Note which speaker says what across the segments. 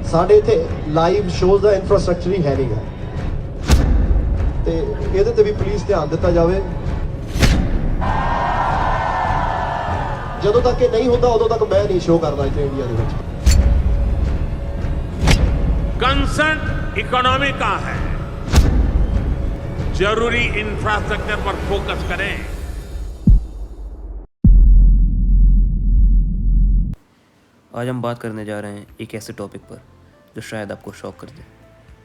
Speaker 1: ਸਾਡੇ ਇੱਥੇ live shows ਦਾ infrastructure ਹੀ ਹੈ ਨਹੀਂਗਾ ਤੇ ਇਹਦੇ ਤੇ ਵੀ ਪਲੀਜ਼ ਧਿਆਨ ਦਿੱਤਾ ਜਾਵੇ। ਜਦੋਂ ਤੱਕ ਇਹ ਨਹੀਂ ਹੁੰਦਾ ਉਦੋਂ ਤੱਕ ਮੈਂ ਨਹੀਂ ਸ਼ੋਅ ਕਰਦਾ ਇੱਥੇ ਇੰਡੀਆ ਦੇ ਵਿੱਚ।
Speaker 2: कंसर्ट इकोनॉमी का है, जरूरी इंफ्रास्ट्रक्चर पर फोकस करें।
Speaker 3: आज हम बात करने जा रहे हैं एक ऐसे टॉपिक पर जो शायद आपको शॉक कर दे।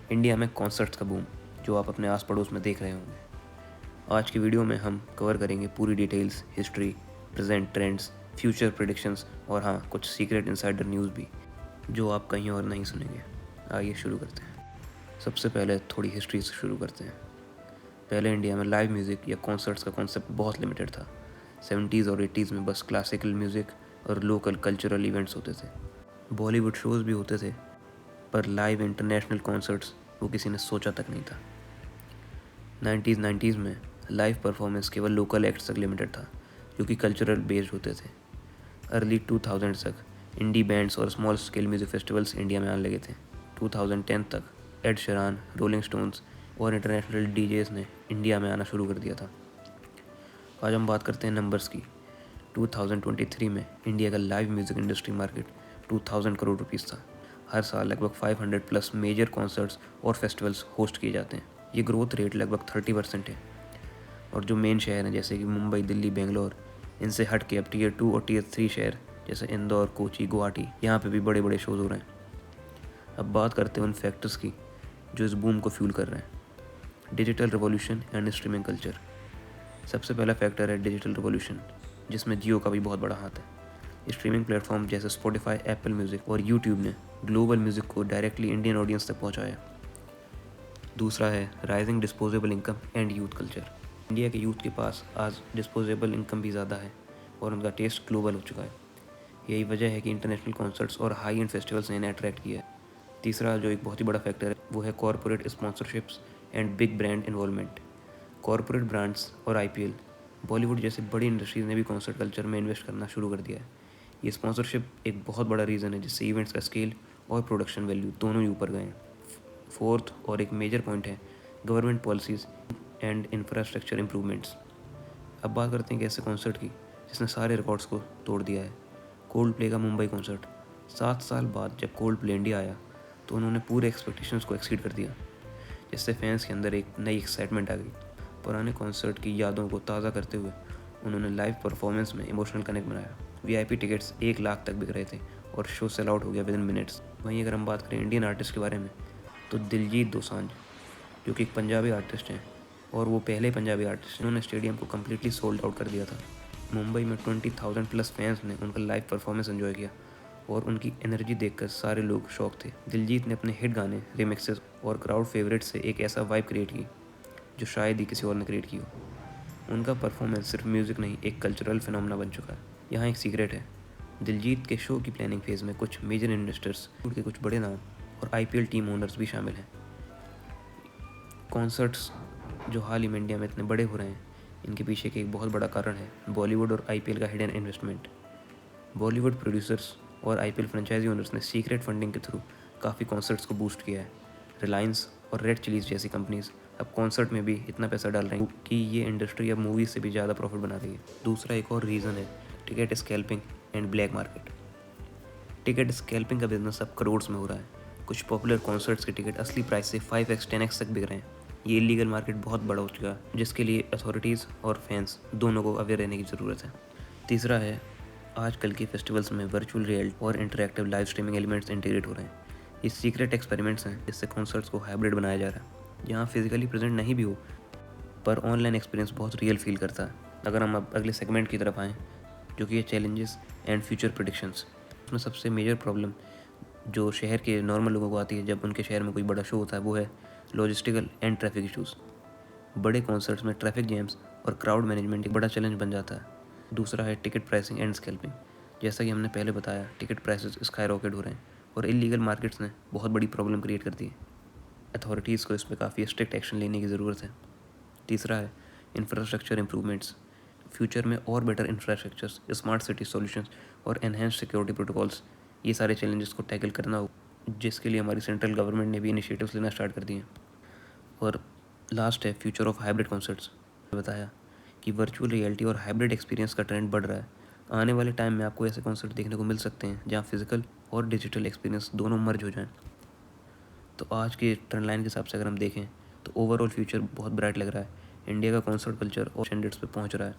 Speaker 3: इंडिया में कॉन्सर्ट्स का बूम जो आप अपने आस पड़ोस में देख रहे होंगे। आज की वीडियो में हम कवर करेंगे पूरी details, history, present trends, future predictions और हाँ कुछ सीक्रेट इनसाइडर न्यूज़ भी जो आप कहीं और नहीं सुनेंगे। आइए शुरू करते हैं। सबसे पहले थोड़ी हिस्ट्री से शुरू करते हैं। पहले इंडिया में लाइव म्यूज़िक या कॉन्सर्ट्स का कॉन्सेप्ट बहुत लिमिटेड था। 70s और 80s में बस क्लासिकल म्यूज़िक और लोकल कल्चरल इवेंट्स होते थे। बॉलीवुड शोज़ भी होते थे पर लाइव इंटरनेशनल कॉन्सर्ट्स वो किसी ने सोचा तक नहीं था। 90s में लाइव परफॉर्मेंस केवल लोकल एक्ट्स तक लिमिटेड था जो कि कल्चरल बेस्ड होते थे। अर्ली 2000 तक इंडी बैंड्स और small scale music festivals India में आने लगे थे। 2010 तक एड शेरान, रोलिंग स्टोन्स और इंटरनेशनल डीजेस ने इंडिया में आना शुरू कर दिया था। आज हम बात करते हैं नंबर्स की। 2023 में इंडिया का live music industry market 2000 crore rupees था। हर साल लगभग 500 प्लस मेजर कॉन्सर्ट्स और फेस्टिवल्स होस्ट किए जाते हैं। ये ग्रोथ रेट लगभग 30% है। और जो मेन शहर हैं जैसे कि मुंबई, दिल्ली, बेंगलोर, इनसे हट के अब टीयर 2 और टीयर 3 शहर जैसे इंदौर, कोची, गुवाहाटी, यहाँ पे भी बड़े बड़े शोज़ हो रहे हैं। अब बात करते हैं उन फैक्टर्स की जो इस बूम को फ्यूल कर रहे हैं। Digital revolution and streaming culture. सबसे पहला फैक्टर है डिजिटल रिवॉल्यूशन जिसमें जियो का भी बहुत बड़ा हाथ है। स्ट्रीमिंग प्लेटफॉर्म जैसे स्पॉटिफाई, एप्पल म्यूज़िक और यूट्यूब ने ग्लोबल म्यूज़िक को डायरेक्टली इंडियन ऑडियंस तक पहुँचाया। दूसरा है rising disposable income and youth culture. India के यूथ के पास आज डिस्पोजेबल इनकम भी ज़्यादा है और उनका टेस्ट ग्लोबल हो चुका है। यही वजह है कि इंटरनेशनल कॉन्सर्ट्स और हाई एंड फेस्टिवल्स ने इन्हें अट्रैक्ट किया है। तीसरा जो एक बहुत ही बड़ा फैक्टर है वो है corporate sponsorships and big brand involvement. Corporate brands और IPL, बॉलीवुड जैसे बड़ी इंडस्ट्रीज़ ने भी कॉन्सर्ट कल्चर में इन्वेस्ट करना शुरू कर दिया है। ये स्पॉन्सरशिप एक बहुत बड़ा रीज़न है जिससे इवेंट्स का स्केल और प्रोडक्शन वैल्यू दोनों ही ऊपर गए हैं। फोर्थ और एक मेजर पॉइंट है government policies and infrastructure improvements. अब बात करते हैं कि ऐसे कॉन्सर्ट की जिसने सारे रिकॉर्ड्स को तोड़ दिया है। कोल्ड प्ले का मुंबई कॉन्सर्ट। 7 साल बाद जब कोल्ड प्ले इंडिया आया तो उन्होंने पूरे एक्सपेक्टेशंस को एक्सीड कर दिया जिससे फैंस के अंदर एक नई एक्साइटमेंट आ गई। पुराने कॉन्सर्ट की यादों को ताज़ा करते हुए उन्होंने लाइव परफॉर्मेंस में इमोशनल कनेक्ट बनाया। VIP टिकट्स 1 लाख तक बिक रहे थे और शो सेल आउट हो गया विदिन मिनट्स। वहीं अगर हम बात करें इंडियन आर्टिस्ट के बारे में तो दिलजीत दोसांझ जो कि एक पंजाबी आर्टिस्ट हैं और वो पहले पंजाबी आर्टिस्ट हैं, उन्होंने स्टेडियम को कम्प्लीटली सोल्ड आउट कर दिया था। मुंबई में 20,000 प्लस फैंस ने उनका लाइव परफॉर्मेंस एंजॉय किया और उनकी एनर्जी देखकर सारे लोग शॉक थे। दिलजीत ने अपने हिट गाने, रिमिक्सेस और क्राउड फेवरेट से एक ऐसा वाइब क्रिएट की जो शायद ही किसी और ने क्रिएट की हो। उनका परफॉर्मेंस सिर्फ म्यूज़िक नहीं एक कल्चरल फिनोमेना बन चुका है। यहाँ एक सीक्रेट है, दिलजीत के शो की प्लानिंग फेज़ में कुछ मेजर इन्वेस्टर्स, के कुछ बड़े नाम और IPL टीम ओनर्स भी शामिल हैं। कॉन्सर्ट्स जो हाल ही में इंडिया में इतने बड़े हो रहे हैं इनके पीछे के एक बहुत बड़ा कारण है बॉलीवुड और IPL का हिडन इन्वेस्टमेंट। बॉलीवुड प्रोड्यूसर्स और IPL फ्रेंचाइजी ओनर्स ने सीक्रेट फंडिंग के थ्रू काफ़ी कॉन्सर्ट्स को बूस्ट किया है। रिलायंस और रेड चिलीज जैसी कंपनीज अब कॉन्सर्ट में भी इतना पैसा डाल रही हैं कि ये इंडस्ट्री अब मूवीज़ से भी ज़्यादा प्रॉफिट बना रही है। दूसरा एक और रीज़न है ticket scalping and black market. Ticket scalping का बिजनेस अब करोड़ में हो रहा है। कुछ पॉपुलर कॉन्सर्ट्स के टिकट असली प्राइस से 5x 10x तक बिक रहे हैं। ये इलीगल मार्केट बहुत बड़ा हो चुका है जिसके लिए अथॉरिटीज़ और फैंस दोनों को अवेयर रहने की ज़रूरत है। तीसरा है आजकल के फेस्टिवल्स में वर्चुअल रियलिटी और interactive live streaming elements integrate हो रहे हैं। ये सीक्रेट एक्सपेरिमेंट्स हैं जिससे कॉन्सर्ट्स को हाइब्रिड बनाया जा रहा है जहाँ फिजिकली प्रेजेंट नहीं भी हो पर ऑनलाइन एक्सपीरियंस बहुत रियल फील करता है। अगर हम अब अगले सेगमेंट की तरफ आएँ जो कि है चैलेंजेस एंड फ्यूचर प्रेडिक्शंस, उसमें सबसे मेजर प्रॉब्लम जो शहर के नॉर्मल लोगों को आती है जब उनके शहर में कोई बड़ा शो होता है वो है लॉजिस्टिकल एंड ट्रैफिक इशूज़। बड़े कॉन्सर्ट्स में ट्रैफिक जैम्स और क्राउड मैनेजमेंट एक बड़ा चैलेंज बन जाता है। दूसरा है टिकट प्राइसिंग एंड स्कैल्पिंग। जैसा कि हमने पहले बताया टिकट प्राइसेस स्काई रॉकेट हो रहे हैं और इलीगल मार्केट्स ने बहुत बड़ी प्रॉब्लम क्रिएट कर दी है। अथॉरिटीज़ को इस पर काफ़ी स्ट्रिक्ट एक्शन लेने की ज़रूरत है। तीसरा है इंफ्रास्ट्रक्चर इम्प्रूवमेंट्स। फ्यूचर में और better infrastructures, smart city solutions और एनहेंस सिक्योरिटी प्रोटोकॉल्स, ये सारे चैलेंजेस को टैकल करना हो जिसके लिए हमारी सेंट्रल गवर्नमेंट ने भी इनिशिएटिव्स लेना स्टार्ट कर दिए हैं। और लास्ट है फ्यूचर ऑफ हाइब्रिड कॉन्सर्ट्स। बताया कि वर्चुअल रियलिटी और हाइब्रिड एक्सपीरियंस का ट्रेंड बढ़ रहा है। आने वाले टाइम में आपको ऐसे कॉन्सर्ट देखने को मिल सकते हैं जहाँ फिजिकल और डिजिटल एक्सपीरियंस दोनों मर्ज हो जाएं। तो आज के ट्रेंड लाइन के हिसाब से अगर हम देखें तो ओवरऑल फ्यूचर बहुत ब्राइट लग रहा है। इंडिया का कॉन्सर्ट कल्चर और स्टैंडर्ड्स पे पहुँच रहा है।